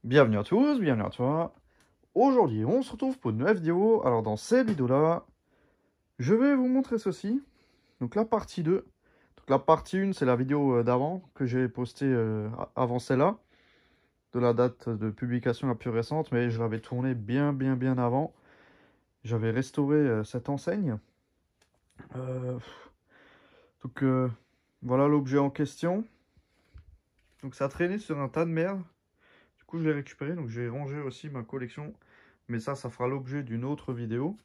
Bienvenue à tous, bienvenue à toi. Aujourd'hui, on se retrouve pour une nouvelle vidéo. Alors, dans cette vidéo-là, je vais vous montrer ceci. Donc, la partie 2. Donc, la partie 1, c'est la vidéo d'avant que j'ai postée avant celle-là. De la date de publication la plus récente, mais je l'avais tournée bien avant. J'avais restauré cette enseigne. Euh, donc, voilà l'objet en question. Donc, ça traînait sur un tas de merde. Du coup, je l'ai récupéré, donc j'ai rangé aussi ma collection. Mais ça fera l'objet d'une autre vidéo.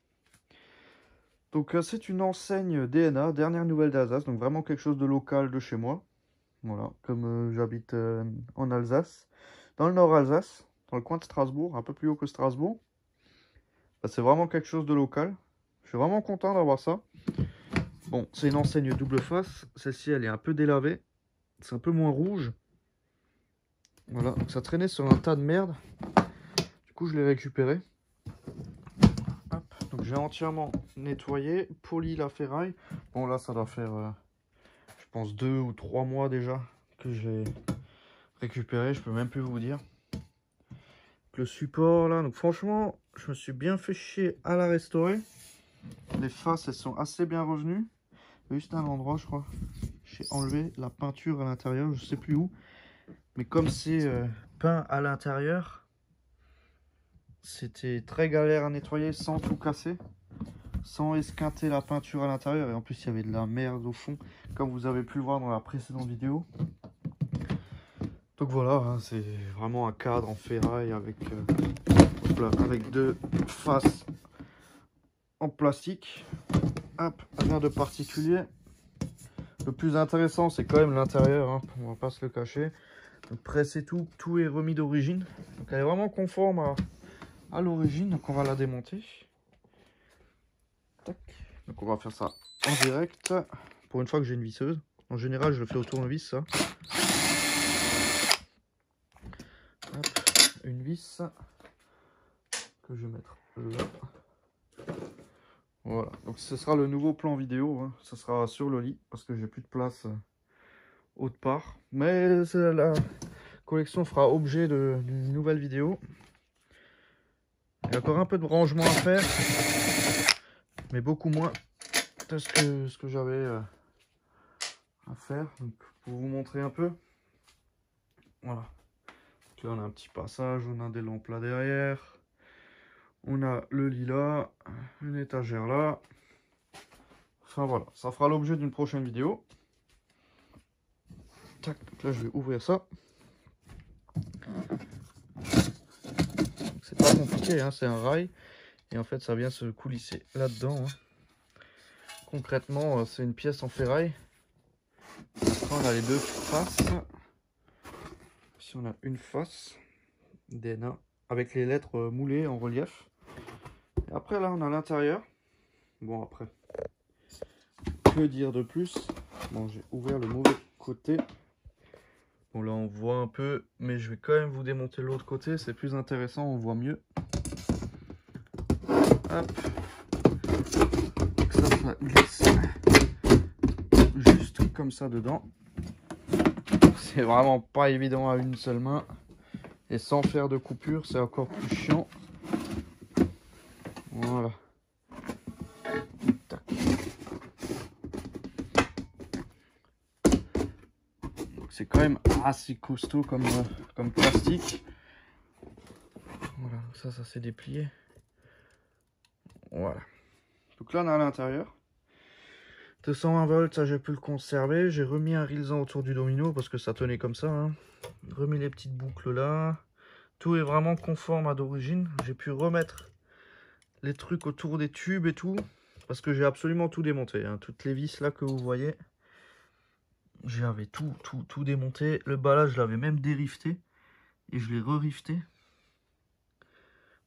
Donc, c'est une enseigne DNA, dernière nouvelle d'Alsace. Donc, vraiment quelque chose de local de chez moi. Voilà, comme j'habite en Alsace. Dans le nord Alsace, dans le coin de Strasbourg, un peu plus haut que Strasbourg. Bah, c'est vraiment quelque chose de local. Je suis vraiment content d'avoir ça. Bon, c'est une enseigne double face. Celle-ci, elle est un peu délavée. C'est un peu moins rouge. Voilà, donc ça traînait sur un tas de merde. Du coup, je l'ai récupéré. Hop, donc j'ai entièrement nettoyé, poli la ferraille. Bon, là, ça doit faire, je pense, 2 ou 3 mois déjà que je l'ai récupéré. Je peux même plus vous dire. Le support, là, donc franchement, je me suis bien fait chier à la restaurer. Les faces, elles sont assez bien revenues. Il y a juste un endroit, je crois. J'ai enlevé la peinture à l'intérieur, je sais plus où. Mais comme c'est peint à l'intérieur, c'était très galère à nettoyer sans tout casser, sans esquinter la peinture à l'intérieur. Et en plus, il y avait de la merde au fond, comme vous avez pu le voir dans la précédente vidéo. Donc voilà, hein, c'est vraiment un cadre en ferraille avec, avec deux faces en plastique. Hop, rien de particulier. Le plus intéressant, c'est quand même l'intérieur, hein, on va pas se le cacher. Donc presser tout est remis d'origine. Donc elle est vraiment conforme à l'origine, donc on va la démonter. Tac. Donc on va faire ça en direct, pour une fois que j'ai une visseuse. En général, je le fais au tournevis, ça. Hop, une vis que je vais mettre là. Voilà, donc ce sera le nouveau plan vidéo, hein. Ce sera sur le lit, parce que j'ai plus de place autre part. Mais la collection fera objet d'une nouvelle vidéo. Il y a encore un peu de rangement à faire, mais beaucoup moins que ce que j'avais à faire. Donc, pour vous montrer un peu, voilà. Donc là, on a un petit passage, on a des lampes là derrière, on a le lit là, une étagère là. Enfin voilà, ça fera l'objet d'une prochaine vidéo. Tac, donc là je vais ouvrir ça. C'est pas compliqué, hein, c'est un rail. Et en fait ça vient se coulisser là-dedans, hein. Concrètement, c'est une pièce en ferraille. Après on a les deux faces. Ici on a une face DNA avec les lettres moulées en relief. Et après là on a l'intérieur. Bon après, que dire de plus? Bon, j'ai ouvert le mauvais côté. Bon là on voit un peu, mais je vais quand même vous démonter l'autre côté, c'est plus intéressant, on voit mieux. Hop. Ça glisse juste comme ça dedans. C'est vraiment pas évident à une seule main. Et sans faire de coupure, c'est encore plus chiant. Voilà. C'est quand même assez costaud comme plastique. Voilà, ça s'est déplié. Voilà. Donc là on a à l'intérieur 220 volts, ça j'ai pu le conserver. J'ai remis un rilsan autour du domino parce que ça tenait comme ça, hein. Remis les petites boucles là. Tout est vraiment conforme à d'origine. J'ai pu remettre les trucs autour des tubes et tout, parce que j'ai absolument tout démonté, hein. Toutes les vis là que vous voyez, j'avais tout démonté. Le bas là, je l'avais même dérifté et je l'ai re-rifté.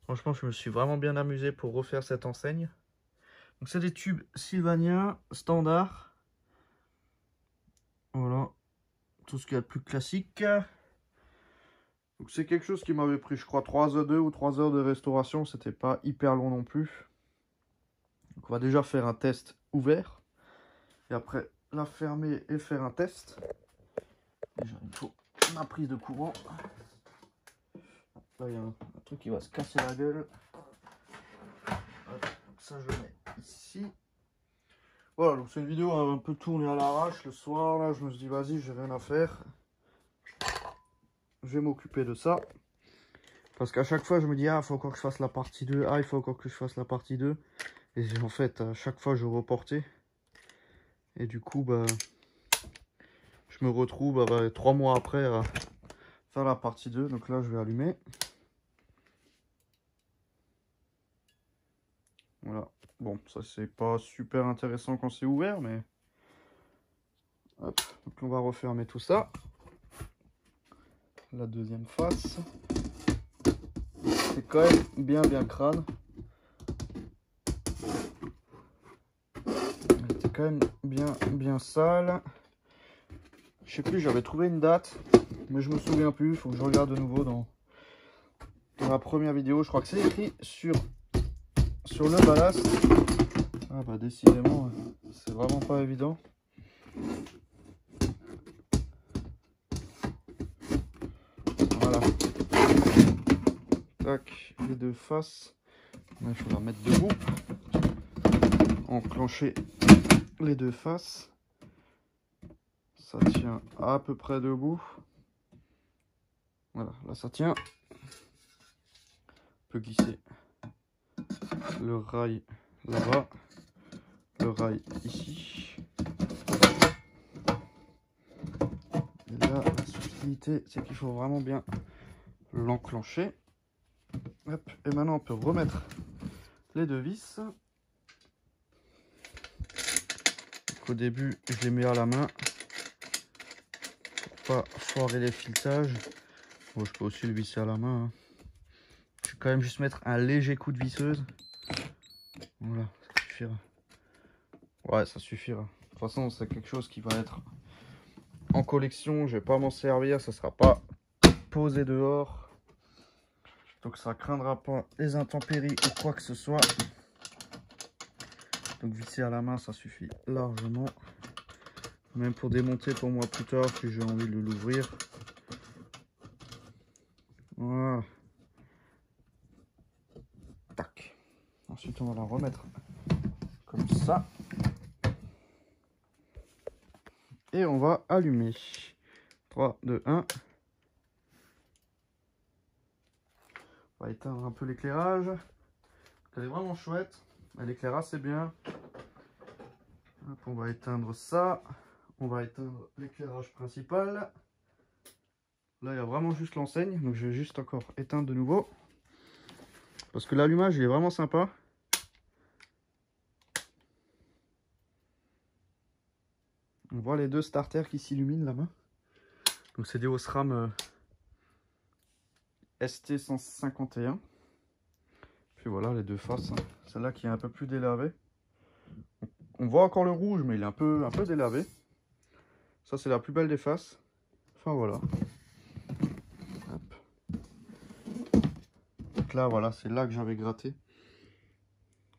Franchement, je me suis vraiment bien amusé pour refaire cette enseigne. Donc c'est des tubes Sylvania standard. Voilà, tout ce qu'il y a de plus classique. Donc c'est quelque chose qui m'avait pris, je crois, 2 ou 3 heures de restauration. C'était pas hyper long non plus. Donc on va déjà faire un test ouvert. Et après la fermer et faire un test. Déjà il faut ma prise de courant. là il y a un truc qui va se casser la gueule. Hop, ça je le mets ici. Voilà, donc c'est une vidéo un peu tournée à l'arrache le soir. Là, je me suis dit, vas-y, j'ai rien à faire. Je vais m'occuper de ça. Parce qu'à chaque fois, je me dis, ah, il faut encore que je fasse la partie 2. Ah, il faut encore que je fasse la partie 2. Et en fait, à chaque fois, je reportais. Et du coup, bah, je me retrouve 3 mois après à faire la partie 2. Donc là, je vais allumer. Voilà. Bon, ça, c'est pas super intéressant quand c'est ouvert, mais... Hop, donc on va refermer tout ça. La deuxième face. C'est quand même bien crade. Elle était quand même bien sale. Je sais plus, j'avais trouvé une date, mais je me souviens plus. Il faut que je regarde de nouveau dans la première vidéo. Je crois que c'est écrit sur le ballast. Ah bah décidément, c'est vraiment pas évident. Voilà. Tac, les deux faces. Là, il faut la mettre debout. Enclencher les deux faces. Ça tient à peu près debout. Voilà, là ça tient. On peut glisser le rail là-bas, le rail ici. Et là, la subtilité, c'est qu'il faut vraiment bien l'enclencher. Hop, et maintenant on peut remettre les deux vis. Donc, au début, je les mets à la main pour pas foirer les filetages. Bon, je peux aussi le visser à la main. Hein. Je vais quand même juste mettre un léger coup de visseuse. Voilà, ça suffira. Ouais, ça suffira. De toute façon, c'est quelque chose qui va être en collection. Je vais pas m'en servir. Ça sera pas posé dehors. Donc ça craindra pas les intempéries ou quoi que ce soit. Donc visser à la main, ça suffit largement. Même pour démonter pour moi plus tard si j'ai envie de l'ouvrir. Voilà. Tac. Ensuite on va la remettre comme ça. Et on va allumer. 3, 2, 1. On va éteindre un peu l'éclairage. Elle est vraiment chouette. Elle éclaire assez bien. Hop, on va éteindre ça. On va éteindre l'éclairage principal. Là, il y a vraiment juste l'enseigne. Donc, je vais juste encore éteindre de nouveau. Parce que l'allumage, il est vraiment sympa. On voit les deux starters qui s'illuminent là-bas. Donc, c'est des Osram ST151. Puis voilà, les deux faces. Hein. Celle-là qui est un peu plus délavée. On voit encore le rouge, mais il est un peu délavé. Ça, c'est la plus belle des faces. Enfin, voilà. Hop. Donc là, voilà, c'est là que j'avais gratté.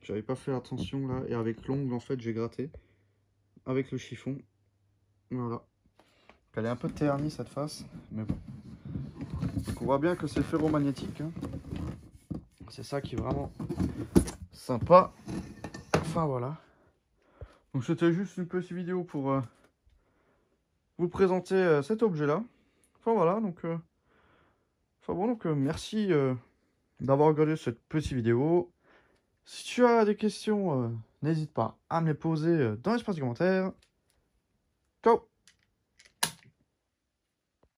J'avais pas fait attention là. Et avec l'ongle, en fait, j'ai gratté. Avec le chiffon. Voilà. Elle est un peu ternie, cette face. Mais bon. Donc, on voit bien que c'est ferromagnétique. Hein. C'est ça qui est vraiment sympa. Enfin, voilà. Donc, c'était juste une petite vidéo pour vous présenter cet objet-là. Enfin, voilà. Donc, merci d'avoir regardé cette petite vidéo. Si tu as des questions, n'hésite pas à me les poser dans l'espace des commentaires. Ciao!